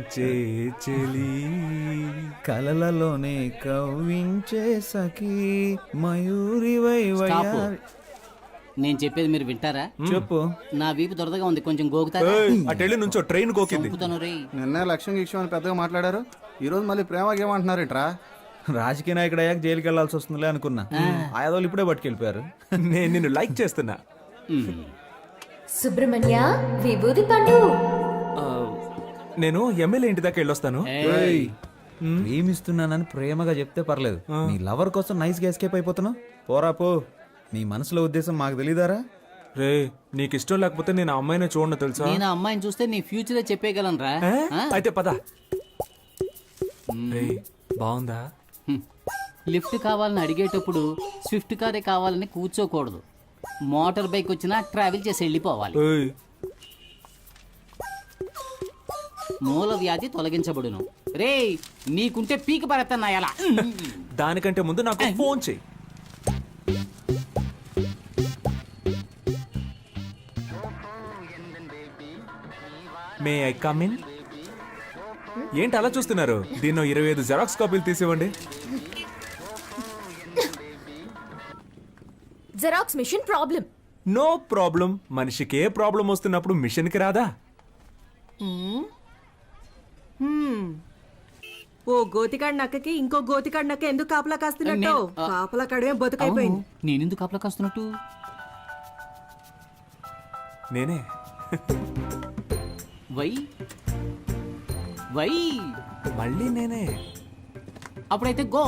కవ్వించే చెలి కలలలోనే కవ్వించే సఖీ మయూరివై స్టాప్. వయ్యారి. నేను చెప్పేది మీరు వింటారా? చెప్పు. నా వీపు దొరదగా ఉంది, కొంచెం గోకుతారా? అటెళ్ళి నుంచో ట్రైన్ కోకింది. చంపుతాను రే. నిన్న లక్ష్యం గిక్ష్యం అని పెద్దగా మాట్లాడారు, ఈరోజు మళ్ళీ ప్రేమకి ఏమంటున్నారేంట్రా? రాజకీయ నాయకుడు అయ్యాక జైలుకి వెళ్లాల్సి వస్తుందిలే అనుకున్నా. ఆయాదోళ్ళు ఇప్పుడే పట్టుకెళ్ళిపోయారు. నేను నిన్ను లైక్ చేస్తున్నా. సుబ్రహ్మణ్య విభూది పండు. ఆ, నేను ఎమ్మెల్యే ఇంటి దాకా వెళ్ళొస్తాను. ఏయ్. ప్రేమిస్తున్నానని ప్రేమగా చెప్తే పర్లేదు, నీ లవర్ కోసం నైస్ గా ఎస్కేప్ అయిపోతున్నావు. పోరా పో, నీ మనసులో ఉద్దేశం మాకు తెలీదారా? రే, నీకు ఇష్టం లేకపోతే నేను ఆ అమ్మాయిని చూడను తెలుసా? నేను ఆ అమ్మాయిని చూస్తే నీ ఫ్యూచరే చెప్పేయగలను రా. అయితే పద. రే, బాగుందా? లిఫ్ట్ కావాలని అడిగేటప్పుడు స్విఫ్ట్ కారే కావాలని కూర్చోకూడదు. మోటార్ బైక్ వచ్చినా ట్రావెల్ చేసి వెళ్ళిపోవాలి. ఏయ్, మూల వ్యాధి తొలగించబడును. రే, నీకుంటే పీక పడతాను ఎలా? దానికంటే ముందు నాకు ఫోన్ చెయ్యి. May I come in? ఏంటి అలా చూస్తున్నారు? దీన్నో 25 జెరాక్స్ కాపీలు తీసివ్వండి. Xerox machine problem. No problem. మనిషికి ఏ ప్రాబ్లం వస్తున్నప్పుడు మిషన్ కి రాదా? ఓ గోతికాడి నక్కకి ఇంకో గోతికాడి నక్క ఎందుకు కాపలా కాస్తున్నట్టు? కాపలా కాడమే బతుకైపోయింది. నేనెందుకు కాపలా కాస్తున్నట్టు? నేనే. వై వై మళ్ళీ నేనే. అప్పుడైతే గో.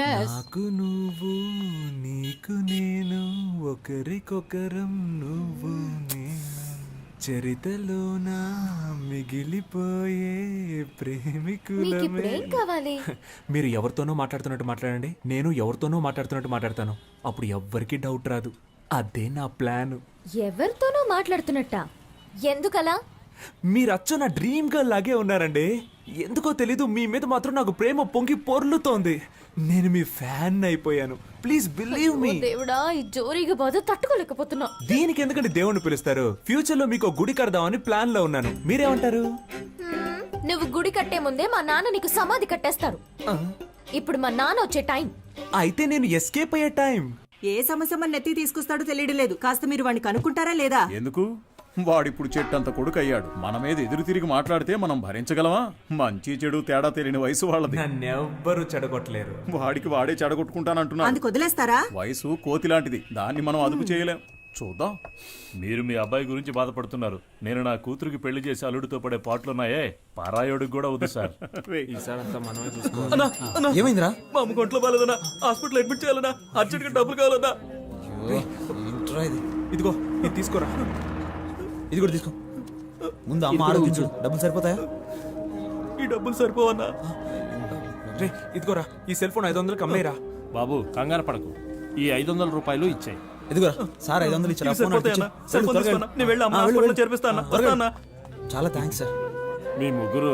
ఎస్. నాకు నువ్వు, నీకు నేను, ఒకరికొకరం నువ్వు నేను, చరితలోన మిగిలిపోయే ప్రేమికులమే. మీకిప్పుడేం కావాలి? మీరు ఎవరితోనో మాట్లాడుతున్నట్టు మాట్లాడండి, నేను ఎవరితోనో మాట్లాడుతున్నట్టు మాట్లాడతాను. అప్పుడు ఎవ్వరికీ డౌట్ రాదు. అదే నా ప్లాన్. ఎవరితోనో మాట్లాడుతున్నట్టా? ఎందుకలా? మీరు అచ్చ నా డ్రీమ్ గర్ల్ లాగే ఉన్నారండి. ఎందుకో తెలీదు, మీ మీద మాత్రం నాకు ప్రేమ పొంగి పొర్లుతోంది. నేను మీ ఫ్యాన్ అయిపోయాను. Please believe me. దేవుడా, ఈ జోరీగా బాధ తట్టుకోలేకపోతున్నా. దీనికి ఎందుకంటే దేవుణ్ణి పిలుస్తారు? ఫ్యూచర్ లో మీకు గుడి కడదామని ప్లాన్ లో ఉన్నాను. మీరేమంటారు? నువ్వు గుడి కట్టే ముందే మా నాన్న నీకు సమాధి కట్టేస్తారు. ఇప్పుడు మా నాన్న వచ్చే టైం. అయితే నేను ఎస్కేప్ అయ్యే టైం. ఏ సమస్య మన నెత్తి తీసుకొస్తాడో తెలియడం లేదు. కాస్త మీరు వాడిని కనుక్కుంటారా లేదా? ఎందుకు? వాడిప్పుడు చెట్టంత కొడుకు అయ్యాడు. మన మీద ఎదురు తిరిగి మాట్లాడితే మనం భరించగలమా? మంచి చెడు తేడా తెలియని వయసు వాళ్ళది. నన్నెవ్వరూ చెడగొట్టలేరు. వాడికి వాడే చెడగొట్టుకుంటానంటున్నా. అందుకు వదిలేస్తారా? వయసు కోతి లాంటిది, దాన్ని మనం అదుపు చేయలేం. చూద్దాం. మీరు మీ అబ్బాయి గురించి బాధపడుతున్నారు. నేను నా కూతురికి పెళ్లి చేసి అల్లుడితో పడే పాటలున్నాయే, పారాయోడికి కూడా వద్దు సార్. ఈసారంతా మనమే చూసుకోవాలి. ఏమైందిరా? మా అమ్మ ఒంట్లో బాలేదన్నా, హాస్పిటల్ అడ్మిట్ చేయాలన్నా, అర్జెంట్ గా డబ్బులు కావాలన్నా. ఇదిగో ఇది తీసుకోరా. ఇది కూడా తీసుకో. ముందు అమ్మ ఆరోగించు. డబ్బులు సరిపోతాయా? ఈ డబ్బులు సరిపోవన్నా? రే, ఇదిగోరా, ఈ సెల్ ఫోన్ 500కి అమ్మేరా. బాబు కంగారు పడకు, ఈ 500 రూపాయలు ఇచ్చాయి. ఇదిగోరా సార్, 500 ఇచ్చారా? చాలా థ్యాంక్స్ సార్. మీ ముగ్గురు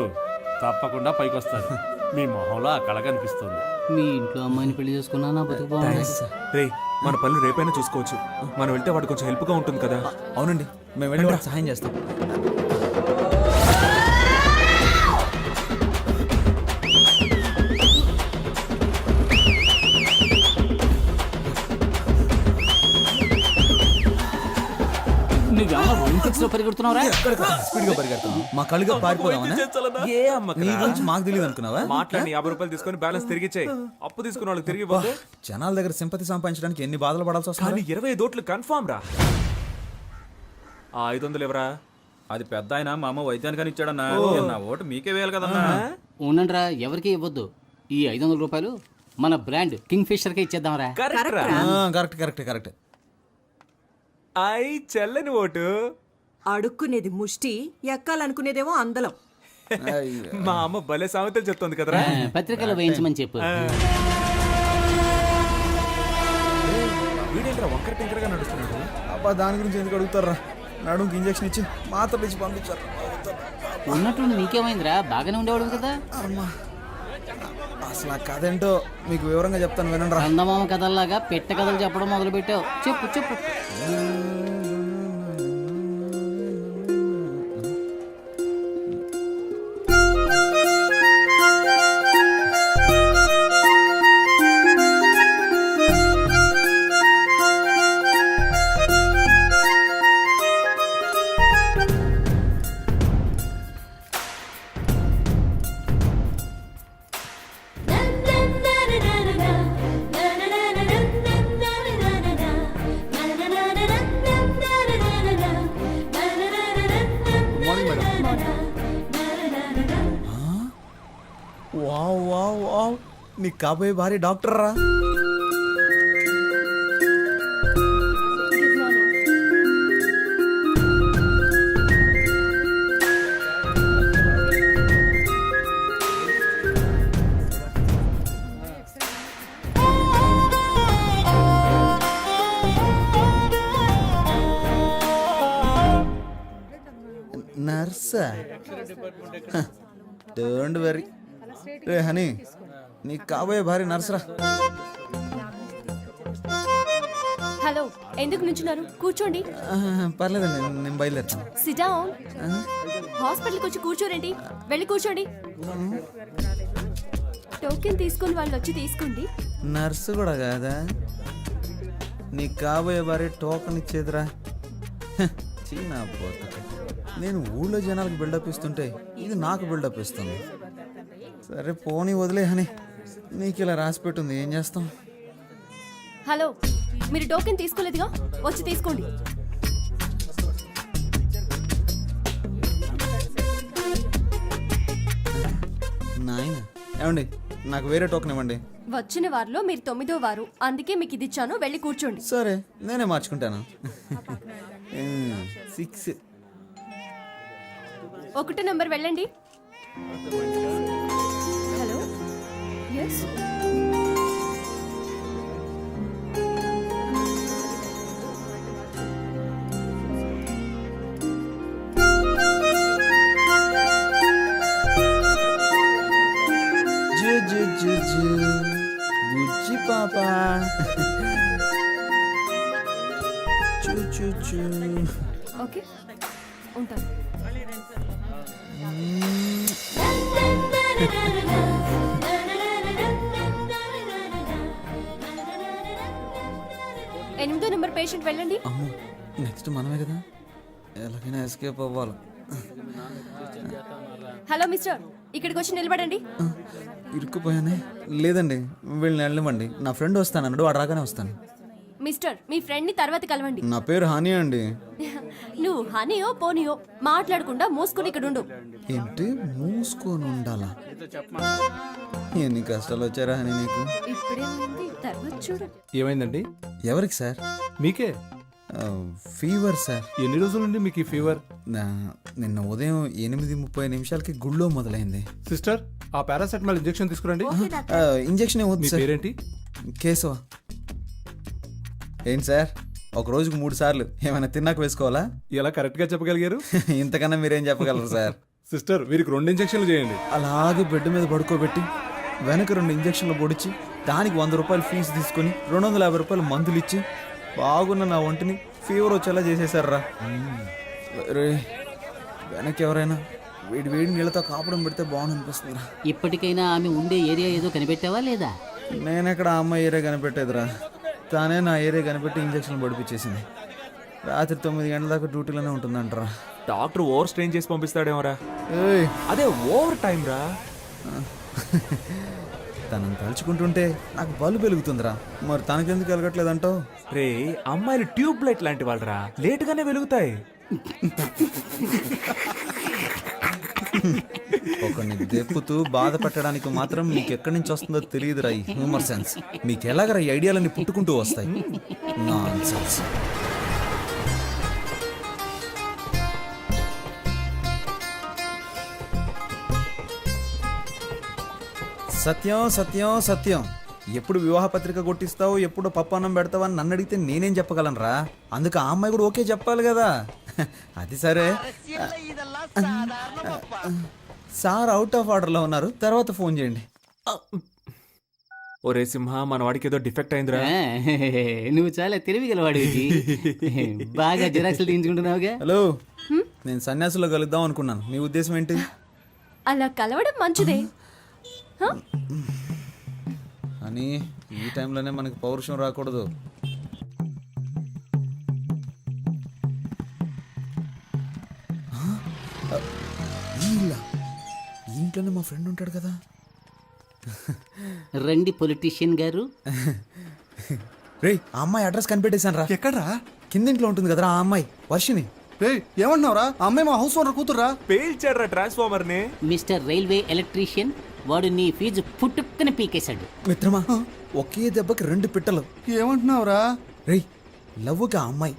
తప్పకుండా పైకొస్తారు. మీ మొహంలో ఆ కళ కనిపిస్తుంది. మీ ఇంట్లో అమ్మాయిని పెళ్లి చేసుకున్నా నా బతుకు బాగుంది. రే, మన పనులు రేపైనా చూసుకోవచ్చు. మనం వెళ్తే వాడు కొంచెం హెల్ప్ గా ఉంటుంది కదా. అవునండి, మేము వెళ్ళి వాడికి సహాయం చేస్తాం. నువ్వేమన్నా ఒలింపిక్స్ లో పరిగెడుతున్నావురా? స్పీడ్ గా పరిగెడతాం. మా కళ్ళుగా పారిపోదామని. ఏ అమ్మకి నీ గురించి మాకు తెలియదు అనుకున్నావా? మాట్లాడి 50 రూపాయలు తీసుకొని బ్యాలెన్స్ తిరిగి ఇచ్చేయి. అప్పు తీసుకున్న వాళ్ళకి తిరిగి పోతే జనాల దగ్గర సింపతి సంపాదించడానికి ఎన్ని బాధలు పడాల్సి వస్తుంది. కానీ 25 ఓట్లు కన్ఫామ్ రా. ఆ 500 ఎవరా? అది పెద్ద ఆయన మా అమ్మ వైద్యానికని ఇచ్చాడన్నా. నా ఓటు మీకే వేయాలి కదన్నా. ఉండండిరా, ఎవరికి ఇవ్వద్దు. ఈ 500 రూపాయలు మన బ్రాండ్ కింగ్ ఫిషర్ కే ఇచ్చేద్దాంరా. కరెక్ట్ రా. Correct correct correct. ఐ చెల్లని ఓటు. అడుక్కునేది ముష్టి, ఎక్కాలనుకునేదేమో అందలం. మా అమ్మ భలే సామెతలు చెప్తోంది కదరా. పత్రికలో వేయించమని చెప్పు. వీడేంట్రా వంకర టింకరగా నడుస్తున్నాడు? అబ్బా, దాని గురించి ఎందుకు అడుగుతారా? నడుముకి ఇంజక్షన్ ఇచ్చి మాత్రలు ఇచ్చి పంపించారు. ఉన్నట్టు నీకేమైందిరా? బాగానే ఉండేవాడు కదా. అసలు ఆ కథ ఏంటో మీకు వివరంగా చెప్తాను, వినండి రా. చందమామ కథల్లాగా పెట్ట కథలు చెప్పడం మొదలు పెట్టావు. చెప్పు చెప్పు. వావ్ వావ్ వావ్, నీ కాబోయే భార్య డాక్టర్ రా. నర్సా? Don't worry. రే హనీ, నీకు కాబోయే భార్య నర్సరా. హలో, ఎందుకు నుంచున్నారు? కూర్చోండి. పర్లేదండి, నేను బయలుదేరుతాను. SIT down. హాస్పిటల్కి వచ్చి కూర్చోరండి. వెళ్ళి కూర్చోండి. టోకెన్ తీసుకుని వాళ్ళు వచ్చి తీసుకోండి. నర్సు కూడా కాదా? నీకు కాబోయే భార్య టోకన్ ఇచ్చేదిరా. చీనా పోతా. నేను ఊళ్ళో జనాలకు బిల్డప్ ఇస్తుంటే ఇది నాకు బిల్డప్ ఇస్తుంది. సరే పోనీ వదిలే హనీ, నీకు ఇలా రాసి పెట్టుంది, ఏం చేస్తాం. హలో, మీరు టోకెన్ తీసుకోలేదుగా, వచ్చి తీసుకోండి. నాయన ఏమండి, నాకు వేరే టోకెన్ ఇవ్వండి. వచ్చిన వారిలో మీరు 9వ వారు, అందుకే మీకు ఇది ఇచ్చాను. వెళ్ళి కూర్చోండి. సరే, నేనే మార్చుకుంటాను. 6. 1 నంబర్ వెళ్ళండి. Hello, yes. బుజ్జి పాప. చూ చూ చూ. ఓకే, ఉంటాను. ఎనిమిదో నెంబర్ పేషెంట్ వెళ్ళండి. అమ్మో, నెక్స్ట్ మనమే కదా, ఎలాగైనా ఎస్కేప్ అవ్వాలి. హలో మిస్టర్, ఇక్కడికి వచ్చి నిలబడండి. ఇరుక్కుపోయానే. లేదండి, వీళ్ళని వెళ్ళనివ్వండి. నా ఫ్రెండ్ వస్తానన్నాడు, వాడు రాగానే వస్తాను. మిస్టర్, మీ ఫ్రెండ్ ని తర్వాత కలవండి. నా పేరు హనీ అండి. నువ్వు హనీయో పోనీయో మాట్లాడకుండా మూసుకుని ఇక్కడ ఉండు. ఏంటి మూసుకొని ఉండాలా? ఎన్ని కష్టాలు వచ్చారా హనీ నీకు? ఇప్పుడేమైంది, తర్వాత చూడు. ఏమైందండి? ఎవరికి సార్? మీకే. Fever sir. ఎన్ని రోజుల నుండి మీకు ఈ ఫీవర్? నిన్న ఉదయం 8:30 గుళ్ళో మొదలైంది. సిస్టర్, ఆ పారాసెటమాల్ ఇంజెక్షన్ తీసుకురండి. ఇంజెక్షన్ ఏమవుతుంది సార్? పేరేంటి? కేశవ. ఏంటి సార్, ఒక రోజుకు 3 సార్లు ఏమైనా తిన్నాక వేసుకోవాలా? ఎలా కరెక్ట్ గా చెప్పగలిగారు? ఇంతకన్నా మీరేం చెప్పగలరు సార్? సిస్టర్, వీరికి 2 ఇంజెక్షన్లు చేయండి. అలాగే బెడ్ మీద పడుకోబెట్టి వెనక 2 ఇంజక్షన్లు పొడిచి దానికి 100 రూపాయలు ఫీజు తీసుకొని 250 రూపాయలు మందులు ఇచ్చి బాగున్న నా ఒంటిని ఫీవర్ వచ్చేలా చేసేసారా. రే, వెనక్కి ఎవరైనా వేడి వేడి నీళ్ళతో కాపడం పెడితే బాగుంది అనిపిస్తుందిరా. ఇప్పటికైనా ఆమె ఉండే ఏరియా ఏదో కనిపెట్టావా లేదా? నేనెక్కడ ఆ అమ్మాయి ఏరియా కనిపెట్టేదిరా, తానే నా ఏరియా కనిపెట్టి ఇంజక్షన్లు పడిపించేసింది. రాత్రి 9 గంటల దాకా డ్యూటీలోనే ఉంటుందంటరా. డాక్టర్ ఓవర్ స్ట్రెయిన్ చేసి పంపిస్తాడేమోరా. ఏయ్, అదే ఓవర్ టైం రా. తనని తలుచుకుంటుంటే నాకు బల్లు వెలుగుతుందిరా. మరి తనకెందుకు వెలగట్లేదంటావు? రే, అమ్మాయిలు ట్యూబ్ లైట్ లాంటి వాళ్ళరా, లేట్ గానే వెలుగుతాయి. ఒకరిని దెప్పుతూ బాధ పెట్టడానికి మాత్రం మీకు ఎక్కడి నుంచి వస్తుందో తెలియదురా ఈ హ్యూమర్ సెన్స్. మీకు ఎలాగరా ఈ ఐడియాలన్నీ పుట్టుకుంటూ వస్తాయి? నాన్సెన్స్. సత్యం సత్యం సత్యం. ఎప్పుడు వివాహ పత్రిక కొట్టిస్తావు, ఎప్పుడు పప్పు అన్నం పెడతావు అని నన్ను అడిగితే నేనేం చెప్పగలనరా? అందుకు ఆ అమ్మాయి కూడా ఓకే చెప్పాలి కదా. అది సరే, సార్ అవుట్ ఆఫ్ ఆర్డర్లో ఉన్నారు, తర్వాత ఫోన్ చేయండి. ఒరే సింహ, మన వాడికి ఏదో డిఫెక్ట్ అయిందిరా. నువ్వు చాలా తెలివిగలవాడివి. బాగా జిరాక్స్లు తీయించుకుంటున్నావుగా. హలో, నేను సన్యాసులో కలుద్దాం అనుకున్నాను. మీ ఉద్దేశం ఏంటి? అలా కలవడం మంచిదే. అని ఈ టైంలోనే మనకి పౌరుషం రాకూడదు. ఇంట్లోనే మా ఫ్రెండ్ ఉంటాడు కదా. రండి పొలిటీషియన్ గారు. రే, ఆ అమ్మాయి అడ్రస్ కనిపెట్టేశాను రా. ఎక్కడ్రా? కిందింట్లో ఉంటుంది కదరా ఆ అమ్మాయి, వర్షిని. రే, ఏమంటున్నావురా? ఆ అమ్మాయి మా హౌస్ ఓనర్ కూతుర్రా. పేల్చాడ్రా ట్రాన్స్ఫార్మర్ ని. మిస్టర్ రైల్వే ఎలక్ట్రీషియన్, వాడు నీ ఫీజు పుట్టుక్కని పీకేశాడు. మిత్రమా ఒకే దెబ్బకి 2 పిట్టలు. ఏమంటున్నావురా? రేయ్ లవ్వుగా అమ్మాయి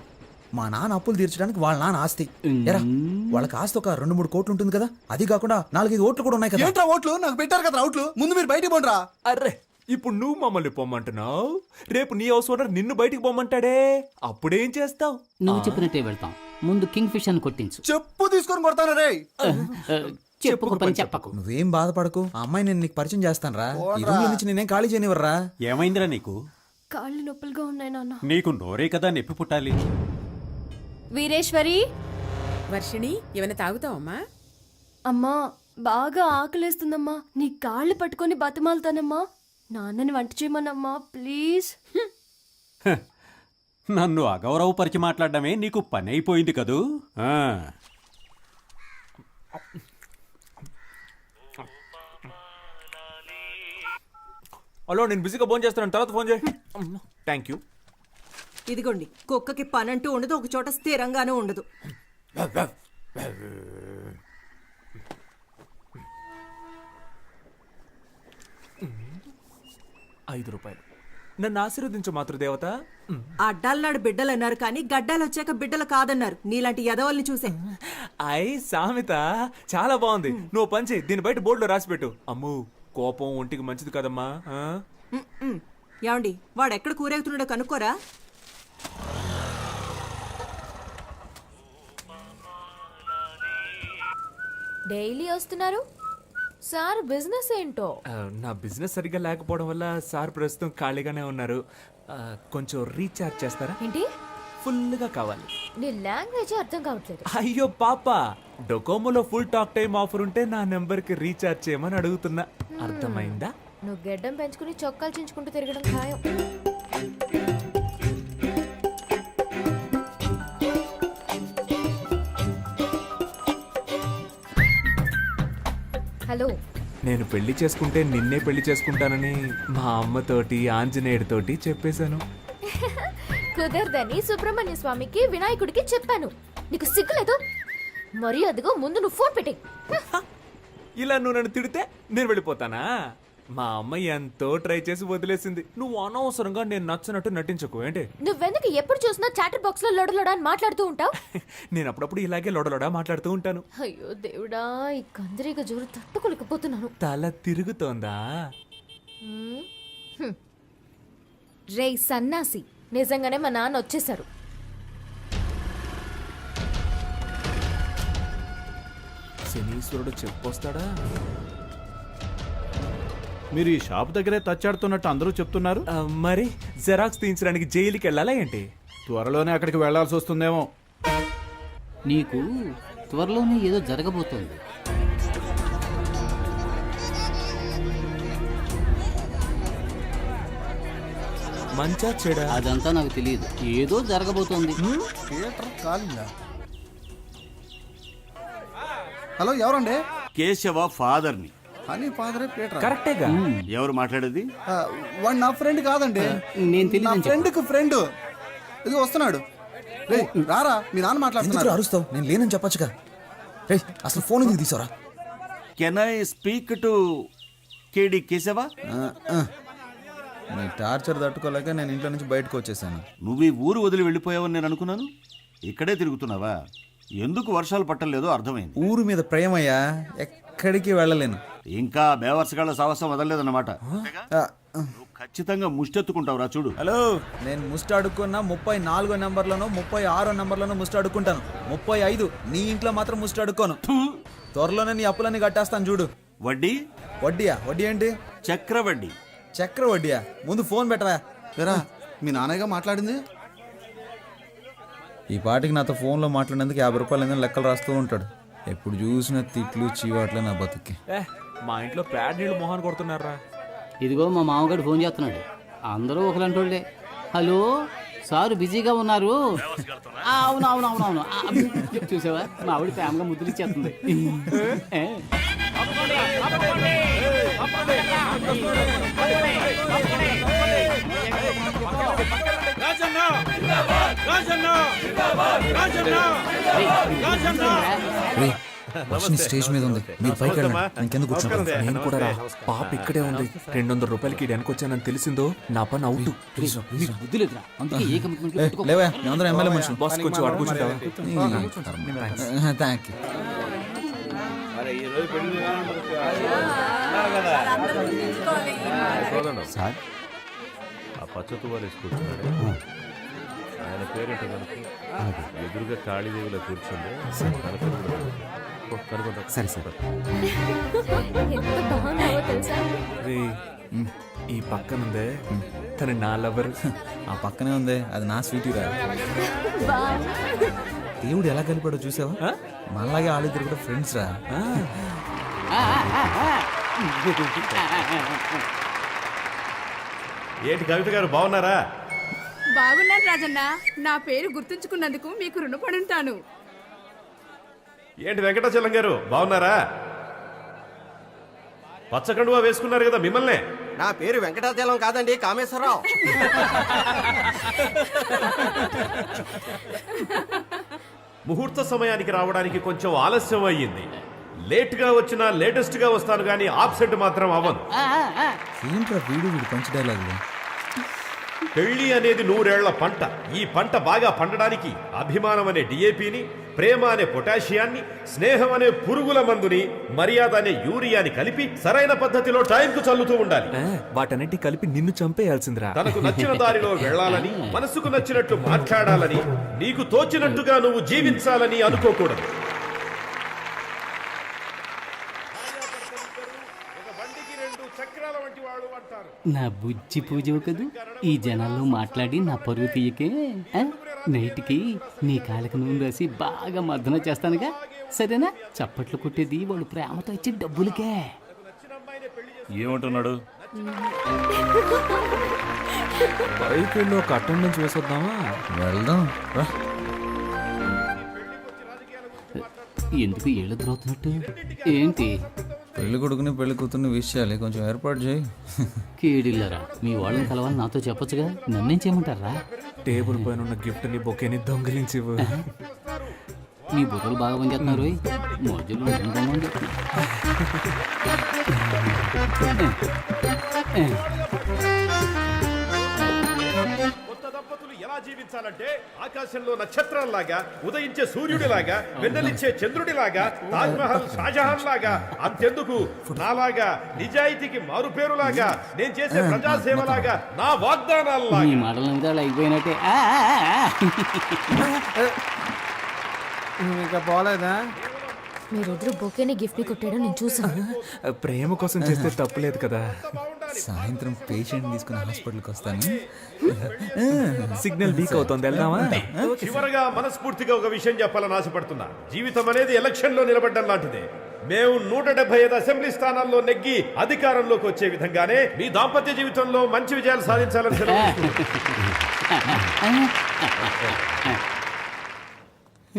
మా నాన్న అప్పులు తీర్చడానికి వాళ్ళ నాన్న ఆస్తి. ఎరా వాళ్ళకి ఆస్తి ఒక 2-3 కోట్లు ఉంటుంది కదా, అది కాకుండా 4-5 ఓట్లు కూడా ఉన్నాయి కదా. ఏంట్రా ఓట్లు? నాకు పెట్టారు కదా అవుట్లు. ముందు మీరు బయటికి పోండిరా. అర్రే ఇప్పుడు నువ్వు మమ్మల్ని పొమ్మంటున్నావు, రేపు నీ హౌస్ ఓనర్ నిన్ను బయటికి పొమ్మంటాడే, అప్పుడేం చేస్తావు? నువ్వు చెప్పినట్టే వెళ్తాం. ముందు కింగ్ ఫిష్ అని కొట్టించు. చెప్పు తీసుకొని కొడతాను రే. చెప్పుకు పని చెప్పకు. నువ్వేం బాధపడకు, ఆ అమ్మాయి నేను నీకు పరిచయం చేస్తాను రా. ఈ రూమ్ నుంచి నేనేం ఖాళీ చేయనివ్వరా. ఏమైందిరా నీకు? కాళ్ళు నొప్పులుగా ఉన్నాయి నాన్న. నీకు నోరే కదా నొప్పి పుట్టాలి. వీరేశ్వరి, వర్షిణి ఏమైనా తాగుతావమ్మా? అమ్మా బాగా ఆకలేస్తుందమ్మా. నీ కాళ్ళు పట్టుకొని బతిమాలుతానమ్మా. నాన్నని వంట చేయమన్నమ్మా ప్లీజ్. హ, నన్ను అగౌరవపరిచి మాట్లాడడమే నీకు పని అయిపోయింది కదూ. ఆ. హలో, నేను బిజీగా ఫోన్ చేస్తాను, తర్వాత ఫోన్ చేయి. Thank you. ఇదిగోండి, కుక్కకి పనంటూ ఉండదు, ఒక చోట స్థిరంగానూ ఉండదు. ₹5. నన్ను ఆశీర్వదించు మాతృదేవత. అడ్డాలనాడు బిడ్డలు అన్నారు కానీ గడ్డాలు వచ్చాక బిడ్డలు కాదన్నారు. నీలాంటి యదవల్ని చూసే. సామెత చాలా బాగుంది. నువ్వు పంచి దీని బయట బోర్డులో రాసి పెట్టు. అమ్ము, కోపం ఒంటికి మంచిది కదమ్మా. ఆ? ఏమండి, వాడు ఎక్కడ కూరేగుతున్నాడో కనుక్కోరా. డైలీ వస్తున్నారు సార్. బిజినెస్ ఏంటో? నా బిజినెస్ సరిగ్గా లేకపోవడం వల్ల సార్ ప్రస్తుతం ఖాళీగానే ఉన్నారు. కొంచెం రీఛార్జ్ చేస్తారా? ఏంటి? ఫుల్గా కావాలి. నీ లాంగ్వేజ్ అర్థం కావట్లేదు. అయ్యో పాప, డొకోమోలో ఫుల్ టాక్ టైం ఆఫర్ ఉంటే నా నెంబర్కి రీఛార్జ్ చేయమని అడుగుతున్నా. అర్థమైందా? నువ్వు గెడ్డం పెంచుకుని చొక్కాలు చించుకుంటూ తిరగడం ఖాయం. హలో, నేను పెళ్లి చేసుకుంటే నిన్నే పెళ్లి చేసుకుంటానని మా అమ్మతోటి ఆంజనేయుడితోటి చెప్పేశాను. కుదరదని సుబ్రహ్మణ్య స్వామికి వినాయకుడికి చెప్పాను. నీకు సిగ్గులేదు? మరి అదిగో ముందు నువ్వు ఫోన్ పెట్టే. ఇలా నువ్వు నన్ను తిడితే నేను వెళ్ళిపోతానా? మా అమ్మ ఎంతో ట్రై చేసి వదిలేసింది. నువ్వు అనవసరంగా నేను నచ్చినట్టు నటించకు. ఏంటి? నువ్వెందుకు ఎప్పుడు చూసినా చాటర్ బాక్స్ లో లొడలొడ అని మాట్లాడుతూ ఉంటావు? నేను అప్పుడప్పుడు ఇలాగే లొడలొడా మాట్లాడుతూ ఉంటాను. అయ్యో దేవుడా, ఈ కందిరీగ జోరు తట్టుకోలేకపోతున్నాను. తల తిరుగుతోందా? రే సన్నాసి, నిజంగానే మా నాన్న వచ్చేసారు. శనీశ్వరుడు చెప్పొస్తాడా? మీరు ఈ షాప్ దగ్గరే తచ్చాడుతున్నట్టు అందరూ చెప్తున్నారు. మరి జెరాక్స్ తీయించడానికి జైలుకి వెళ్ళాలా ఏంటి? త్వరలోనే అక్కడికి వెళ్లాల్సి వస్తుందేమో. నీకు త్వరలోనే ఏదో జరగబోతోంది. మంచా చెడా? అదంతా నాకు తెలియదు. ఏదో జరగబోతోంది. థియేటర్ కాలిందా? హలో, ఎవరండి? కేశవ ఫాదర్ని. అని ఫాదరే పీటర్. కరెక్టేగా. ఎవరు మాట్లాడేది? వాడు నా ఫ్రెండ్ కాదండి. నేను నా తెలియదు. ఫ్రెండ్కి ఫ్రెండ్. ఇది వస్తున్నాడు. రే రారా, మీ నాన్న ఎందుకు మాట్లాడుతున్నారు. అరుస్తావు? నేను లేనని చెప్పొచ్చుగా. రే అసలు ఫోన్ ఎందుకు తీసారా? కెన్ ఐ స్పీక్ టు కేడి కేశవ? నీ టార్చర్ తట్టుకోలేక నేను ఇంట్లో నుంచి బయటకు వచ్చేసాను. నువ్వు ఈ ఊరు వదిలి వెళ్ళిపోయావని నేను అనుకున్నాను. ఇక్కడే తిరుగుతున్నావా? ఎందుకు వర్షాలు పట్టలేదో అర్థమైంది. ఊరు మీద ప్రేమయ్యా, ఎక్కడికి వెళ్ళలేను. ఇంకా బేవర్సగాళ్ళ సాహసం వదలలేదన్నమాట. ఆ, నువ్వు ఖచ్చితంగా ముష్టెత్తుకుంటావురా చూడు. హలో, నేను ముస్ట్ అడుక్కున్నా 34 నెంబర్లను 36 నెంబర్లను ముస్ట్ అడుక్కుంటాను. 35 నీ ఇంట్లో మాత్రం ముస్ట్ అడుక్కోను. త్వరలోనే నీ అప్పులన్నీ కట్టేస్తాను చూడు. వడ్డీ? వడ్డీయా? వడ్డీ ఏంటి? చక్రవడ్డీ. చక్ర వడ్డీయా? ముందు ఫోన్ పెట్టవా. లేరా, మీ నాన్నగా మాట్లాడింది. ఈ పాటికి నాతో ఫోన్లో మాట్లాడేందుకు 50 రూపాయలు ఏదైనా లెక్కలు రాస్తూ ఉంటాడు. ఎప్పుడు చూసిన తిట్లు చీవాట్లే నా బతుక్కి. మా ఇంట్లో ప్యాడ్ నీళ్ళు మొహాన్ కొడుతున్నారా? ఇదిగో మా మామగారు ఫోన్ చేస్తున్నాడు. అందరూ ఒకలంటోళ్ళే. హలో సారు బిజీగా ఉన్నారు. అవునవునవునవును. చూసావా, మా ఆవిడ ప్రేమగా ముద్దులు ఇచ్చేస్తుంది. వర్షిని స్టేజ్ మీద ఉంది మీరు పైకి వెళ్ళండి నేను కింద కూర్చుంటాను నేను కూడా రా. పాప ఇక్కడే ఉంది. 200 రూపాయలకి వెనకొచ్చానని తెలిసిందో నా పని అవుట్. మీకు బుద్ధి లేదురా అందుకే ఏ కమిట్మెంట్ లేవా మేమందరం ఎమ్మెల్యే మనుషులు బాస్ కొంచెం అడుగుతుంటావా? థ్యాంక్ యూ సార్ ఆ పచ్చతు వారు వేసుకుంటున్నాడు ఆయన పేరేంటో కనుక ఎదురుగా కాళీదేవిలో కూర్చుంది కనుక సరే సార్ ఎంత బాగున్నావో తెలుసా? రే, ఈ పక్కనుందే తను నా లవర్. ఆ పక్కనే ఉంది అది నా స్వీటీ రా దేవుడు ఎలా కలిపాడో చూసావా మనలాగే ఆడిద్దరు కూడా ఫ్రెండ్స్ రా ఏంటి కవిత గారు బాగున్నారా? బాగున్నాను రాజన్న. నా పేరు గుర్తుంచుకున్నందుకు మీకు రుణపడి ఉంటాను. ఏంటి వెంకటాచలం గారు బాగున్నారా? పచ్చకండువా వేసుకున్నారు కదా మిమ్మల్నే. నా పేరు వెంకటాచలం కాదండి, కామేశ్వరరావు. ముహూర్త సమయానికి రావడానికి కొంచెం ఆలస్యం అయ్యింది. లేట్గా వచ్చినా లేటెస్ట్గా వస్తాను కానీ ఆబ్సెంట్ మాత్రం అవ్వను. ఏంట్రా వీడు పంచి డైలాగులు పెళ్లి అనేది 100 ఏళ్ల పంట. ఈ పంట బాగా పండడానికి అభిమానం అనే డిఏపిని, ప్రేమ అనే పొటాషియాన్ని, స్నేహం అనే పురుగుల మందుని, మర్యాద అనే యూరియాని కలిపి సరైన పద్ధతిలో టైంకు చల్లుతూ ఉండాలి. వాటన్నిటి కలిపి నిన్ను చంపేయాల్సిందిరా. తనకు నచ్చిన దారిలో వెళ్ళాలని, మనసుకు నచ్చినట్లు మాట్లాడాలని, నీకు తోచినట్టుగా నువ్వు జీవించాలని అనుకోకూడదు. నా బుజ్జి పూజ కదూ ఈ జనాల్లో మాట్లాడి నా పరువు తీయకే నైట్కి నీ కాళ్ళకి నూనె రాసి బాగా మర్దన చేస్తానుగా సరేనా? చప్పట్లు కొట్టేది వాళ్ళు ప్రేమతో ఇచ్చే డబ్బులకే. ఏమంటున్నాడు? పైకి వెళ్ళి ఒక అటెండెన్స్ వేసొద్దామా? వెళ్దాం రా ఎందుకు ఏళ్ళు దొరుకుతున్నట్టు ఏంటి? పెళ్లి కొడుకుని పెళ్లి కూతుర్ని విషయాలి కొంచెం ఏర్పాటు చేయి కేడిల్లరా మీ వాళ్ళని కలవాలని నాతో చెప్పొచ్చుగా నన్నేం చేయమంటారా? టేబుల్ పైన ఉన్న గిఫ్ట్ ని బొకేని దొంగిలించివు. మీ బుర్రలు బాగా పనిచేస్తున్నారు మధ్యలో ఉంటుందని కొత్త దంపతులు ఎలా జీవించాలంటే ఆకాశంలో నక్షత్రాల్లాగా, ఉదయించే సూర్యుడిలాగా, వెన్నెలిచ్చే చంద్రుడిలాగా, తాజ్ మహల్ షాజహాన్ లాగా, అంతెందుకు నాలాగా నిజాయితీకి మారుపేరులాగా, నేను చేసే ప్రజాసేవలాగా, నా వాగ్దానాల్లాగా. ఈ మాటల మీద అలా అయిపోయినట్టే. ఇంకా పోలేదా? మీరిద్దరు బొకేని గిఫ్ట్ ని కొట్టాడో నేను చూసాను. ప్రేమ కోసం చేస్తే తప్పులేదు కదా. సాయంత్రం పేషెంట్ తీసుకుని హాస్పిటల్కి వస్తాను సిగ్నల్ వీక్ అవుతుంది, వెళ్దామా? చివరగా మనస్ఫూర్తిగా ఒక విషయం చెప్పాలని ఆశపడుతున్నా. జీవితం అనేది ఎలక్షన్ లో నిలబడ్డం లాంటిదే. మేము 175 అసెంబ్లీ స్థానాల్లో నెగ్గి అధికారంలోకి వచ్చే విధంగానే మీ దాంపత్య జీవితంలో మంచి విజయాలు సాధించాలని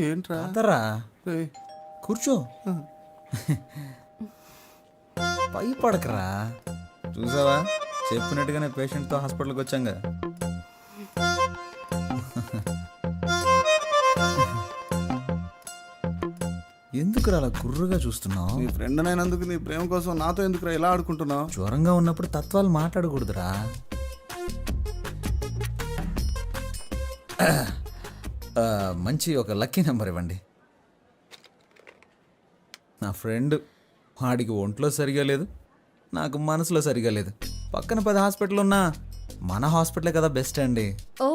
ఏంట్రా? అందరా కూర్చో పై పడకరా చూసావా చెప్పినట్టుగానే పేషెంట్తో హాస్పిటల్కి వచ్చాంగా. ఎందుకురా అలా గుర్రుగా చూస్తున్నావు? నీ ఫ్రెండ్ అయినందుకు నీ ప్రేమ కోసం నాతో ఎందుకురా ఇలా ఆడుకుంటున్నావు? జ్వరంగా ఉన్నప్పుడు తత్వాలు మాట్లాడకూడదురా. మంచి ఒక లక్కీ నెంబర్ ఇవ్వండి. నా ఫ్రెండ్ వాడికి ఒంట్లో సరిగా లేదు, నాకు మనసులో సరిగా లేదు. పక్కన 10 హాస్పిటల్ ఉన్నా మన హాస్పిటలే కదా బెస్ట్ అండి. ఓ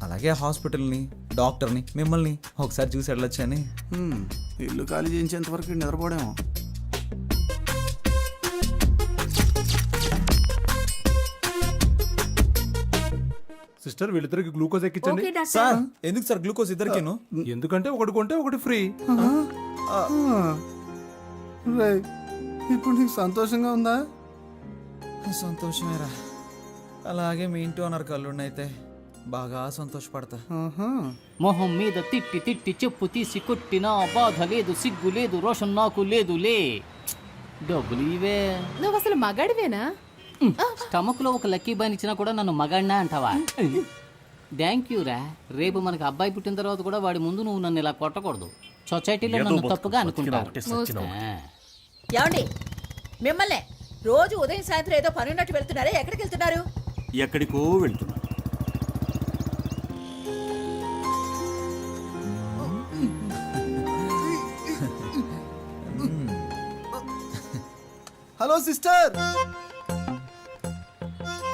అలాగే హాస్పిటల్ని, డాక్టర్ని, మిమ్మల్ని ఒకసారి చూసి వెళ్ళొచ్చని. ఇల్లు ఖాళీ చేయించేంత వరకు నిద్రపోవడేమో. సిస్టర్ వీళ్ళిద్దరికి గ్లూకోజ్ ఎక్కించండి. సార్ ఎందుకు సార్ గ్లూకోజ్ ఇద్దరికేను? ఎందుకంటే ఒకటి కొంటే ఒకటి ఫ్రీ. రేయ్, ఇప్పుడు నీకు సంతోషంగా ఉందా? సంతోషమేరా. అలాగే మీ ఇంటి ఓనర్ కల్లుండైతే బాగా సంతోషపడతా. మొహం మీద తిట్టి తిట్టి చెప్పు తీసి కొట్టినా బాధ లేదు, సిగ్గు లేదు, రోషన్ నాకు లేదులే. డబ్బులు ఇవే. నువ్వు అసలు మగాడివేనా? స్టమక్ లో ఒక లక్కీ బాన్ ఇచ్చినా కూడా నన్ను మగాడినా అంటావా? థ్యాంక్ యూ రా. రేపు మనకు అబ్బాయి పుట్టిన తర్వాత కూడా వాడి ముందు నువ్వు నన్ను ఇలా కొట్టకూడదు. సొసైటీలో ఏదో నన్ను బతుకు, తప్పుగా బతికినా అనుకుంటారు ఒకటే, సచ్చినా ఒకటే. ఏమండి మిమ్మల్ని రోజు ఉదయం సాయంత్రం ఏదో పని ఉన్నట్టు వెళ్తున్నారా? ఎక్కడికి వెళ్తున్నారు? ఎక్కడికో వెళ్తున్నా. హలో సిస్టర్,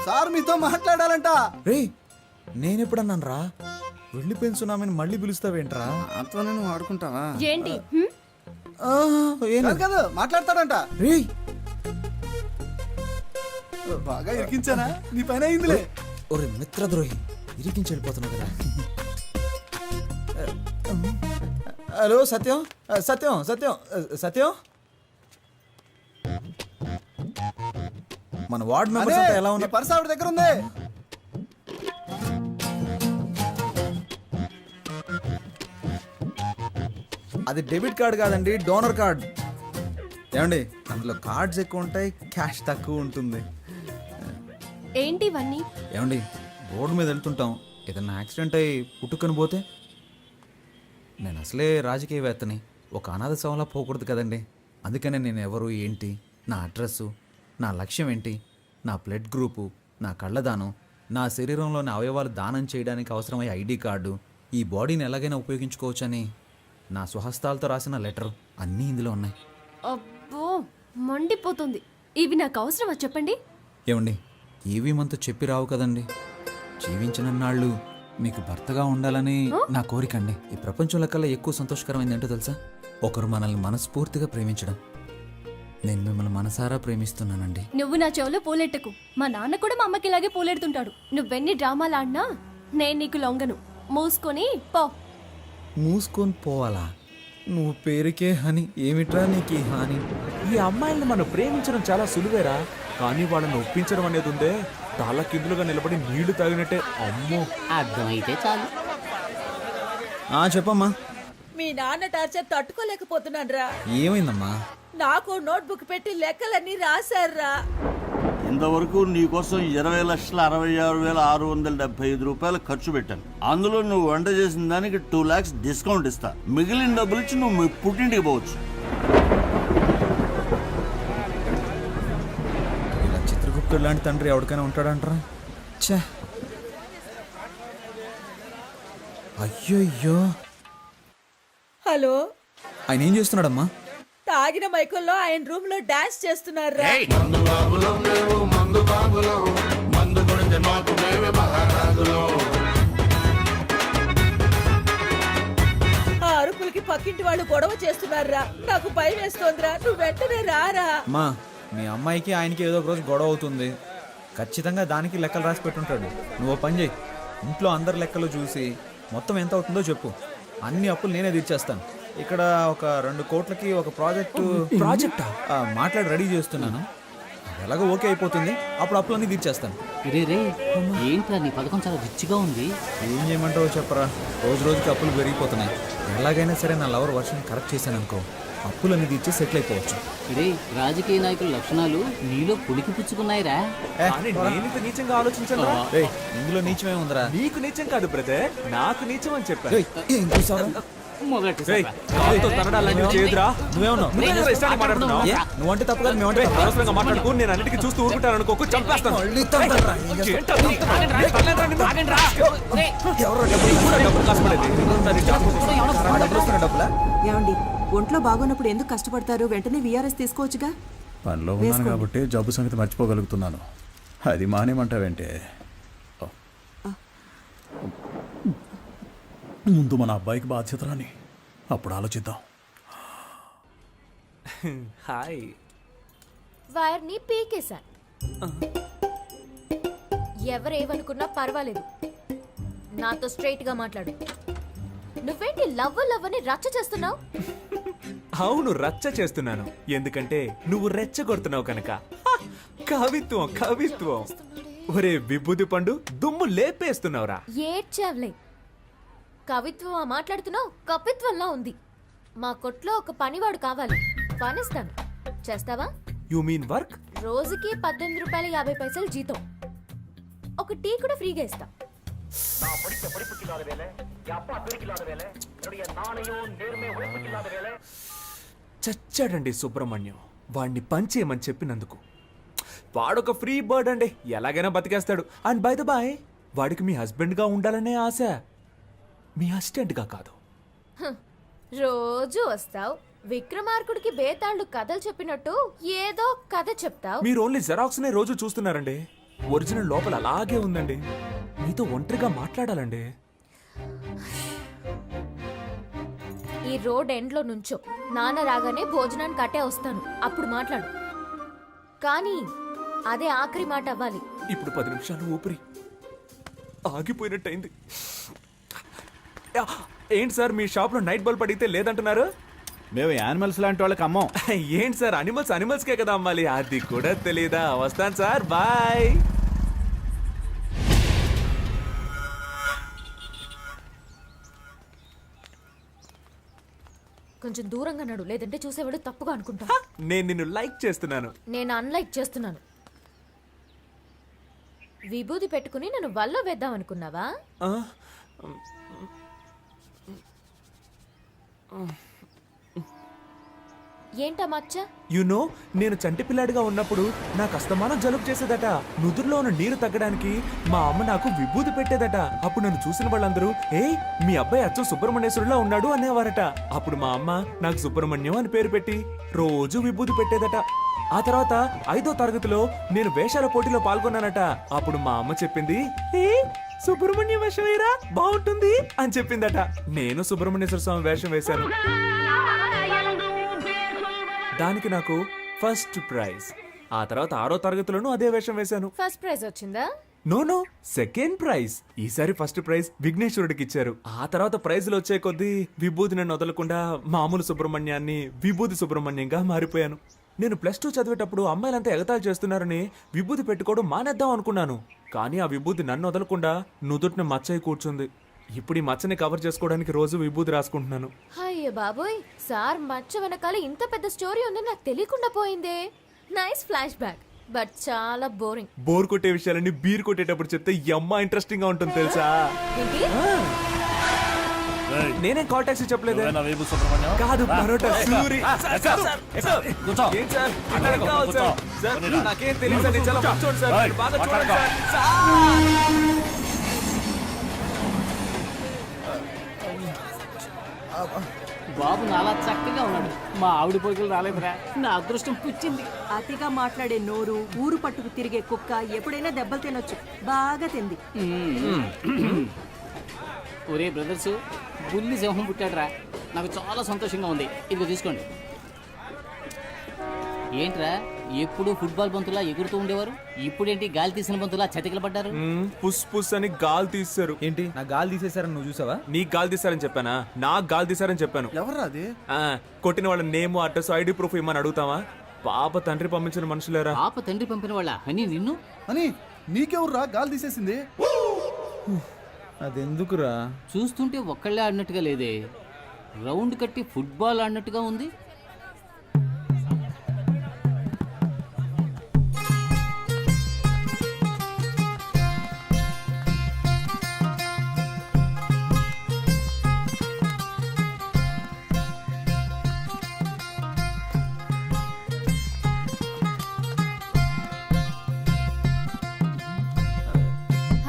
సార్ మీతో మాట్లాడాలంట. రే నేనెప్పుడన్నాను రా వెళ్ళిపోయిన సునామీని మళ్ళీ పిలుస్తావేంట్రా? అంతా నేను ఆడుకుంటావా? ఏంటి కాదు కాదు, మాట్లాడతాడంట. రే బాగా ఇరికించానా? నీ పని అయిందిలే. ఒరే మిత్రద్రోహి, ఇరికించి వెళ్ళిపోతున్నావు కదా. హలో సత్యం, సత్యం సత్యం సత్యం, మన వార్డ్ మెంబర్స్ అంతా ఎలా నీ ఉన్నారు? పర్స్ ఆవిడ దగ్గర ఉంది. అది డెబిట్ కార్డ్ కాదండి, డోనర్ కార్డ్. ఏమండి అందులో కార్డ్స్ ఎక్కువ ఉంటాయి, క్యాష్ తక్కువ ఉంటుంది. ఏంటి ఇవన్నీ? ఏమండి రోడ్డు మీద వెళ్తుంటాం, ఏదన్నా యాక్సిడెంట్ అయ్యి పుట్టుకొని పోతే? నేను అసలే రాజకీయవేత్తని, ఒక అనాథ శవంలా పోకూడదు కదండి. అందుకనే నేను ఎవరు ఏంటి, నా అడ్రస్సు, నా లక్ష్యం ఏంటి, నా బ్లడ్ గ్రూపు, నా కళ్ళదానం, నా శరీరంలోని అవయవాలు దానం చేయడానికి అవసరమయ్యే ఐడి కార్డు, ఈ బాడీని ఎలాగైనా ఉపయోగించుకోవచ్చని నా స్వహస్తాలతో రాసిన లెటర్ అన్నీ ఇందులో ఉన్నాయి. అబ్బో మండిపోతుంది. ఇవి నాకు అవసరమా చెప్పండి? ఏమండి ఏవి మనతో చెప్పి రావు కదండి. జీవించినన్నాళ్ళు మీకు భర్తగా ఉండాలని నా కోరిక అండి. ఈ ప్రపంచంలో కల్లా ఎక్కువ సంతోషకరమైంది ఏంటో తెలుసా? ఒకరు మనల్ని మనస్ఫూర్తిగా ప్రేమించడం. నేను మిమ్మల్ని మనసారా ప్రేమిస్తున్నానండి. నువ్వు నా చెవులో పూలెట్టకు. మా నాన్న కూడా మా అమ్మకి ఇలాగే పూలెడుతుంటాడు. నువ్వెన్ని డ్రామాలు ఆడినా నేను నీకు లొంగను. మూసుకొని పో. మూసుకొని పోవాలా? నువ్వు పేరుకే హని, ఏమిట్రా నీకు ఈ హాని? ఈ అమ్మాయిల్ని మనం ప్రేమించడం చాలా సులువేరా, కానీ వాళ్ళని ఒప్పించడం అనేది ఉందే, తల కిందులుగా నిలబడి నీళ్లు తాగినట్టే. అమ్మో. అర్థమైతే చాలు. చెప్పమ్మా. మీ నాన్న టార్చర్ తట్టుకోలేకపోతున్నాను రా. ఏమైందమ్మా? నాకు నోట్బుక్ పెట్టి లెక్కలన్నీ రాశారా. ఇంతవరకు నీకోసం 20,66,675 రూపాయలు ఖర్చు పెట్టాను. అందులో నువ్వు వంట చేసిన దానికి 2 lakhs డిస్కౌంట్ ఇస్తా. మిగిలిన డబ్బులు ఇచ్చి నువ్వు మీ పుట్టింటికి పోవచ్చు. ఇలా చిత్రగుప్తుడు లాంటి తండ్రి ఎవరికైనా ఉంటాడంటారా? ఛే, అయ్యో. హలో, ఆయన ఏం చేస్తున్నాడమ్మా? తాగిన మైకుల్లో ఆయన రూమ్ లో డాన్స్ చేస్తున్నారా. ఆ అరుపులకి పక్కింటి వాళ్ళు గొడవ చేస్తున్నారా. నాకు భయం వేస్తోందిరా. నువ్వు వెంటనే రారా. అమ్మా మీ అమ్మాయికి ఆయనకి ఏదో ఒక రోజు గొడవ అవుతుంది. ఖచ్చితంగా దానికి లెక్కలు రాసి పెట్టుంటాడు. నువ్వు పని చేయి, ఇంట్లో అందరి లెక్కలు చూసి మొత్తం ఎంత అవుతుందో చెప్పు. అన్ని అప్పులు నేనే తీర్చేస్తాను. ఇక్కడ ఒక 2 కోట్లకి ఒక ప్రాజెక్టా మాట్లాడి రెడీ చేస్తున్నాను. ఎలాగో ఓకే అయిపోతుంది, అప్పుడు అప్పులన్నీ తీర్చేస్తాను. రే ఏంట్రా నీ పథకం చాలా రిచ్గా ఉంది. ఏం చేయమంటావో చెప్పరా, రోజు రోజుకి అప్పులు పెరిగిపోతున్నాయి. ఎలాగైనా సరే నా లవర్ వర్షన్ కరెక్ట్ చేశాను అనుకో, అప్పులన్నీ తీర్చి సెటిల్ అయిపోవచ్చు. రే రాజకీయ నాయకుల లక్షణాలు నీలో పులికి పుచ్చుకున్నాయిరా. కానీ నేను ఇంత నీచంగా ఆలోచించాను. రేయ్, ఇందులో నీచమే ఉందిరా. నీకు నీచం కాదు బ్రదర్, నాకు నీచం అని చెప్పాను. రేయ్, ఏం చూసావురా? మొదటి రేయ్, కాలుతో తనడాలని చేయదురా. నువ్వేమన్నావు? నువ్వేంద్రా ఇష్టానికి మాట్లాడుతున్నావు? నువ్వంటే తప్పు కాదు, మేమంటే తప్పు. అనవసరంగా మాట్లాడుకో. నేను అన్నిటికీ చూస్తూ ఊరుకుంటాను అనుకోకు, చంపేస్తాను. మళ్ళీ తండ్రా. ఏంటో తనలేదురా నిన్ను. ఎవరో డబ్బులు డబ్బులు కాసుపడేది. డబ్బులు వస్తున్నా డబ్బులా? ఏమండి ఒంట్లో బాగోనప్పుడు ఎందుకు కష్టపడతారు? వెంటనే విఆర్ఎస్ తీసుకోవచ్చుగా. పనిలో ఉన్నాను కాబట్టి జబ్బు సంగతి మర్చిపోగలుగుతున్నాను. అది మానేమంటావేంటే? ముందు మన అబ్బాయికి బాధ్యత రాని, అప్పుడు ఆలోచిద్దాం. హాయ్. వైర్ని పీకేశా. ఎవరేమనుకున్నా పర్వాలేదు, నాతో స్ట్రైట్ గా మాట్లాడు. నువ్వేంటి లవ్ అని రచ్చ చేస్తున్నావు? అవును, రచ్చ చేస్తున్నాను. ఎందుకంటే నువ్వు రెచ్చగొడుతున్నావు కనుక. కవిత్వం కవిత్వం. ఒరే విభూది పండు, దుమ్ము లేపేస్తున్నావురా. ఏడ్చావులే. కవిత్వం మాట్లాడుతున్నావు, కపిత్వంలా ఉంది. మా కొట్లో ఒక పనివాడు కావాలి, పనిస్తాను. చేస్తావా? You mean work? రోజుకి 18 రూపాయలు 50 పైసలు జీతం. ఒక టీ కూడా ఫ్రీగా ఇస్తా. చచ్చాడండి సుబ్రహ్మణ్యం వాడిని పంచేయమని చెప్పినందుకు. వాడొక ఫ్రీ బర్డ్ అండి, ఎలాగైనా బతికేస్తాడు. అండ్ బై ద బాయ్, వాడికి మీ హస్బెండ్గా ఉండాలనే ఆశ, మీ అసిస్టెంట్గా కాదు. రోజు వస్తావు విక్రమార్కుడికి బేతాళుడు కథలు చెప్పినట్టు ఏదో కథ చెప్తావు. మీరు ఓన్లీ జెరాక్స్ నే రోజు చూస్తున్నారండి. ఒరిజినల్ లోపల అలాగే ఉందండి. మీతో ఒంటరిగా మాట్లాడాలండి. ఈ రోడ్ ఎండ్ లో నుంచో, నాన్న రాగానే భోజనానికి అట్టే వస్తాను, అప్పుడు మాట్లాడు. కానీ అదే ఆఖరి మాట అవ్వాలి. ఇప్పుడు 10 నిమిషాలు ఊపిరి ఆగిపోయినట్టయింది. యా, ఏంటి సార్ మీ షాప్ లో నైట్ బల్బ్ అడిగితే లేదంటున్నారు? మేము యానిమల్స్ లాంటి వాళ్ళకి అమ్మం. ఏంటి సార్ అనిమల్స్కే కదా అమ్మాలి, అది కూడా తెలియదా? వస్తాను సార్, బాయ్. కొంచెం దూరంగా నడు, లేదంటే చూసేవాడు తప్పుగా అనుకుంటా. నేను నిన్ను లైక్ చేస్తున్నాను. నేను అన్లైక్ చేస్తున్నాను. విభూది పెట్టుకుని నన్ను వల్ల వేద్దాం అనుకున్నావా? ఆ? ఏంటా మచ్చ? యునో నేను చంటి పిల్లాడిగా ఉన్నప్పుడు నాకు అస్తమానం జలుబు చేసేదట. నుదురులో ఉన్న నీరు తగ్గడానికి మా అమ్మ నాకు విభూది పెట్టేదట. అప్పుడు నన్ను చూసిన వాళ్ళందరూ ఏయ్ మీ అబ్బాయి అచ్చం సుబ్రహ్మణ్యేశ్వరులా ఉన్నాడు అనేవారట. అప్పుడు మా అమ్మ నాకు సుబ్రహ్మణ్యం అని పేరు పెట్టి రోజు విభూది పెట్టేదట. ఆ తర్వాత 5వ తరగతిలో నేను వేషాల పోటీలో పాల్గొన్నానట. అప్పుడు మా అమ్మ చెప్పింది, ఏ సుబ్రహ్మణ్యం వేషం వేయరా బాగుంటుంది అని చెప్పిందట. నేను సుబ్రహ్మణ్యేశ్వర స్వామి వేషం వేశాను. దానికి నాకు ఫస్ట్ ప్రైజ్. ఆ తర్వాత 6వ తరగతిలోనూ అదే వేషం వేశాను. ఫస్ట్ ప్రైజ్ వచ్చిందా? No second prize. ఈసారి ఫస్ట్ ప్రైజ్ విఘ్నేశ్వరుడికి ఇచ్చారు. ఆ తర్వాత ప్రైజులు వచ్చే కొద్దీ విభూతిని వదలకుండా మామూలు సుబ్రహ్మణ్యాన్ని విభూతి సుబ్రహ్మణ్యంగా మారిపోయాను. నేను +2 చదివేటప్పుడు అమ్మాయిలంతా ఎగతాళి చేస్తున్నారని విభూతి పెట్టుకోవడం మానేద్దాం అనుకున్నాను. కానీ ఆ విభూతి నన్ను వదలకుండా నుదుటిని మచ్చయి కూర్చుంది. ఇప్పుడు ఈ మచ్చని కవర్ చేసుకోవడానికి రోజు విభూతి రాసుకుంటున్నాను. అయ్యో బాబోయ్, సార్ మచ్చ వెనకాల ఇంత పెద్ద స్టోరీ ఉందని నాకు తెలియకుండా పోయిందే. నైస్ ఫ్లాష్ బ్యాక్, బట్ చాలా బోరింగ్. బోర్ కొట్టే విషయాలన్నీ బీర్ కొట్టేటప్పుడు చెప్తే అమ్మ ఇంట్రెస్టింగ్ గా ఉంటుంది తెలుసా? నేనేం కాల్ టాక్సీ చెప్పలేదు. కాదు పరోటా సూరి. ఏం సార్ అక్కడ కావాలి సార్? సార్ నాకేం తెలియదు సార్, చాలా మంచోడు సార్, మీరు బాగా చూడండి సార్. బాబు నాలా చక్కగా ఉన్నాడు. మా ఆవిడ పోగులు రాలేదురా, నా అదృష్టం పుచ్చింది. అతిగా మాట్లాడే నోరు, ఊరు పట్టుకు తిరిగే కుక్క ఎప్పుడైనా దెబ్బలు తినొచ్చు. బాగా తింది. ఒరే బ్రదర్స్, బుల్లి సింహం పుట్టాడురా, నాకు చాలా సంతోషంగా ఉంది. ఇదిగో తీసుకోండి. ఏంట్రా ఎప్పుడు ఫుట్బాల్ బంతులా ఎగురుతూ ఉండేవారు, ఇప్పుడేంటి గాలి తీసిన బంతులా చతికిల పడ్డారు? పుస్ పుస్ అని గాలి తీశారు. ఏంటి నా గాలి తీసేశారని నువ్వు చూసావా? నీకు గాలి తీశారని చెప్పానా? నాకు గాలి తీశారని చెప్పాను. ఎవర్రా అది? కొట్టిన వాళ్ళ నేమ్, అడ్రస్, ఐడి ప్రూఫ్ ఇమ్మని అడుగుతావా? పాప తండ్రి పంపించిన మనుషులేరా. పాప తండ్రి పంపిన వాళ్ళ అని నిన్ను అని నీకెవర్రా గాలి తీసేసింది? అదెందుకురా? చూస్తుంటే ఒక్కళ్ళే ఆడినట్టుగా లేదే, రౌండ్ కట్టి ఫుట్బాల్ ఆడినట్టుగా ఉంది.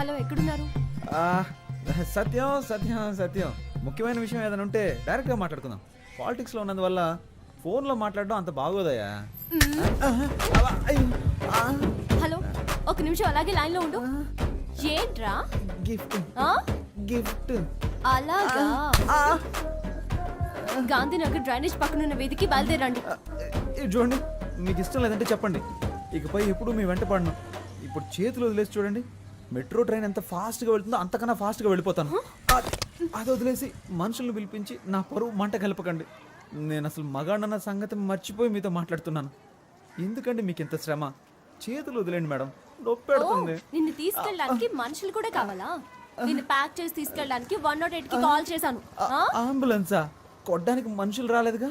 హలో, ఎక్కడున్నారు? సత్యం సత్యం సత్యం, ముఖ్యమైన విషయం ఏదైనా ఉంటే డైరెక్ట్గా మాట్లాడుకుందాం. పాలిటిక్స్లో ఉన్నందువల్ల ఫోన్లో మాట్లాడడం అంత బాగోదయ్యా. హలో, ఒక నిమిషం అలాగే లైన్ లో ఉండు. ఏంట్రా? గిఫ్ట్ ఆ? గిఫ్ట్. అలాగా? గాంధీనగర్ డ్రైనేజ్ పక్కన ఉన్న వీధికి బయలుదేరండి. ఇది చూడండి, మీకు ఇష్టం లేదంటే చెప్పండి, ఇకపై ఎప్పుడు మీ వెంట పడను. ఇప్పుడు చేతులు వదిలేసి చూడండి, మెట్రో ట్రైన్ ఎంత ఫాస్ట్గా వెళ్తుందో అంతకన్నా ఫాస్ట్గా వెళ్ళిపోతాను. అది వదిలేసి మనుషులను పిలిపించి నా పరువు మంట కలపకండి. నేను అసలు మగాడన్న సంగతి మర్చిపోయి మీతో మాట్లాడుతున్నాను. ఎందుకంటే మీకు ఇంత శ్రమ. చేతులు వదిలేండి మేడం, నొప్పి పెడుతుంది. నిన్ను తీసుకెళ్ళడానికి మనుషులు కూడా కావాలా? నిన్ను ప్యాక్ చేసి తీసుకెళ్ళడానికి 108 కి కాల్ చేశాను. అంబులెన్సా? కొట్టడానికి మనుషులు రాలేదుగా.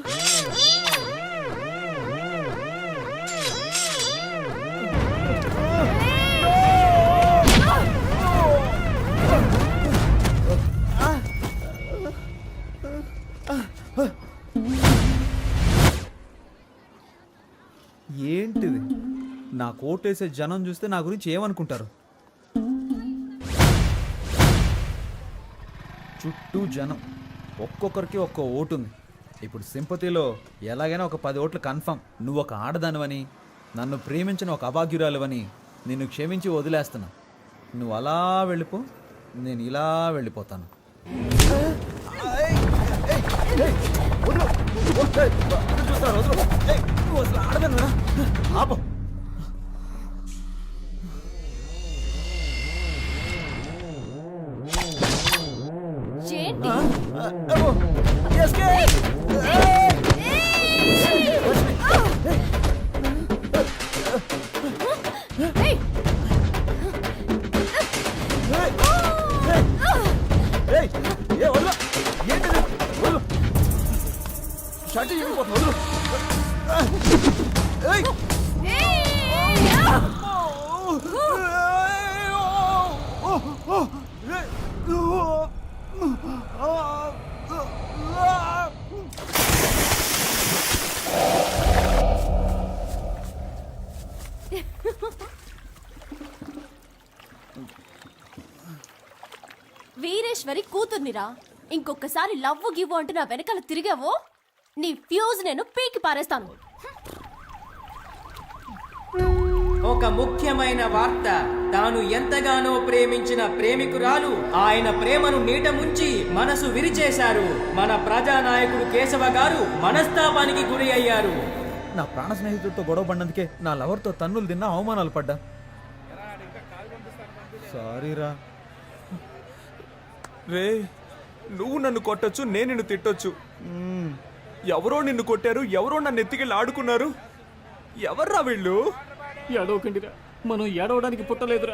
ఏంటిది? నా కోటేసే జనం చూస్తే నా గురించి ఏమనుకుంటారు? చుట్టూ జనం, ఒక్కొక్కరికి ఒక్కో ఓటు ఉంది. ఇప్పుడు సింపతిలో ఎలాగైనా ఒక 10 ఓట్లు కన్ఫర్మ్. నువ్వు ఒక ఆడదానివని, నన్ను ప్రేమించిన ఒక అభాగ్యురాలువని నిన్ను క్షమించి వదిలేస్తున్నా. నువ్వు అలా వెళ్ళిపో, నేను ఇలా వెళ్ళిపోతాను. ఏంటి? ఏయ్! వీరేశ్వరి కూతుర్నిరా. ఇంకొకసారి లవ్వు గివ్వు అంటూ నా వెనకాల తిరిగావో నీ ఫ్యూజ్ నేను పీకి పారేస్తాను. ఒక ముఖ్యమైన వార్త. తాను ఎంతగానో ప్రేమించిన ప్రేమికురాలు ఆయన ప్రేమను నీట ముంచి మనసు విరిచేశారు. మన ప్రజానాయకుడు కేశవ గారు మనస్తాపానికి గురి అయ్యారు. నా ప్రాణ స్నేహితుడితో గొడవ పడినందుకే నా లవర్తో తన్నులు తిన్నా, అవమానాలు పడ్డా. సారీరా. రే, నువ్వు నన్ను కొట్టొచ్చు, నేను నిన్ను తిట్టొచ్చు. ఎవరో నిన్ను కొట్టారు, ఎవరో నన్ను ఎత్తికెళ్ళి ఆడుకున్నారు. ఎవర్రా వీళ్ళు? ఏడవకండిరా, మనం ఏడవడానికి పుట్టలేదురా.